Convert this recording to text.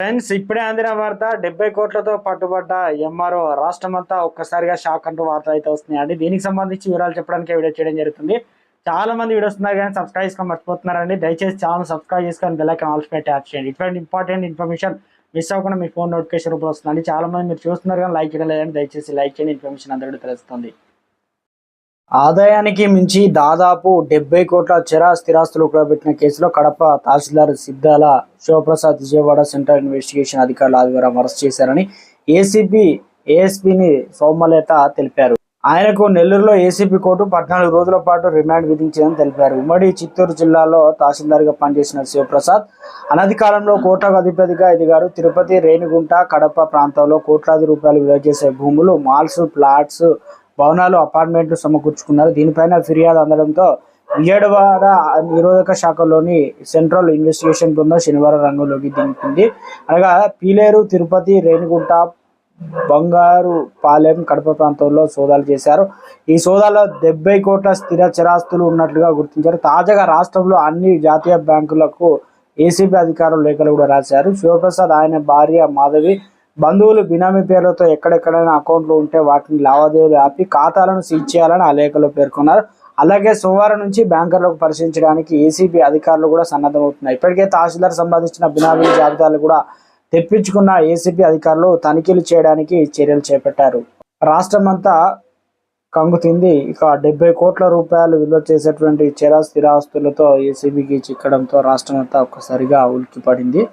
Friends ఇప్పుడే అందిన వార్త 70 కోట్లతో పట్టుబడ్డ ఎంఆర్ఓ రాష్ట్రమంతా ఒక్కసారిగా షాక్ అంటూ వార్తలు అయితే వస్తున్నాయండి. దీనికి సంబంధించి వివరాలు చెప్పడానికి వీడియో చేయడం జరుగుతుంది. చాలా మంది వీడియోస్ ఉన్నారు కానీ సబ్స్క్రైబ్ చేసుకొని మర్చిపోతున్నారండి. దయచేసి ఛానల్ సబ్స్క్రైబ్ చేసుకొని బెల్ ఐకాన్ ఆల్ పై ట్యాప్ చేయండి. ఇటువంటి ఇంపార్టెంట్ ఇన్ఫర్మేషన్ మిస్ అవ్వకుండా మీ ఫోన్ నోటిఫికేషన్ రూపంలో వస్తుందండి. చాలా మంది మీరు చూస్తున్నారు కానీ లైక్ చేయడం లేదండి. దయచేసి లైక్ చేయండి, ఇన్ఫర్మేషన్ అందరికీ తెలుస్తుంది. ఆదాయానికి మించి దాదాపు 70 కోట్ల స్థిరాస్తులు కూడబెట్టిన కేసులో కడప తహసీల్దార్ సిద్ధాల శివప్రసాద్ విజయవాడ సెంట్రల్ ఇన్వెస్టిగేషన్ అధికారులు ఆదివారం అరెస్ట్ చేశారని ఏఎస్పీని సౌమ్యలత తెలిపారు. ఆయనకు నెల్లూరులో ఏసీపీ కోర్టు 14 రోజుల పాటు రిమాండ్ విధించిందని తెలిపారు. ఉమ్మడి చిత్తూరు జిల్లాలో తహసీల్దార్గా పనిచేసిన శివప్రసాద్ అనతి కాలంలో కోట్లకు అధిపతిగా ఎదిగారు. తిరుపతి, రేణిగుంట, కడప ప్రాంతంలో కోట్లాది రూపాయలు విలువ చేసే భూములు, మాల్స్, ప్లాట్స్, భవనాలు, అపార్ట్మెంట్లు సమకూర్చుకున్నారు. దీనిపైన ఫిర్యాదు అందడంతో విజయవాడ నిరోధక శాఖలోని సెంట్రల్ ఇన్వెస్టిగేషన్ బృందం శనివారం రంగంలోకి దింపింది. అనగా పీలేరు, తిరుపతి, రేణిగుంట, బంగారుపాలెం, కడప ప్రాంతంలో సోదాలు చేశారు. ఈ సోదాలో 70 కోట్ల స్థిర చరాస్తులు ఉన్నట్లుగా గుర్తించారు. తాజాగా రాష్ట్రంలో అన్ని జాతీయ బ్యాంకులకు ఏసీబీ అధికారులు లేఖలు కూడా రాశారు. శివప్రసాద్, ఆయన భార్య మాధవి, బంధువులు బినామీ పేర్లతో ఎక్కడెక్కడైనా అకౌంట్లు ఉంటే వాటిని లావాదేవీలు ఆపి ఖాతాలను సీజ్ చేయాలని ఆ లేఖలో పేర్కొన్నారు. అలాగే సోమవారం నుంచి బ్యాంకర్లకు పరిశీలించడానికి ఏసీబీ అధికారులు కూడా సన్నద్ధమవుతున్నారు. ఇప్పటికే తహసీల్దార్ సంబంధించిన బినామీ జాబితాలు కూడా తెప్పించుకున్న ఏసీబీ అధికారులు తనిఖీలు చేయడానికి చర్యలు చేపట్టారు. రాష్ట్రమంతా కంగుతింది. ఇక 70 కోట్ల రూపాయలు విలువ చేసేటువంటి స్థిరాస్తులతో ఏసీబీకి చిక్కడంతో రాష్ట్రమంతా ఒక్కసారిగా ఉలిక్కిపడింది.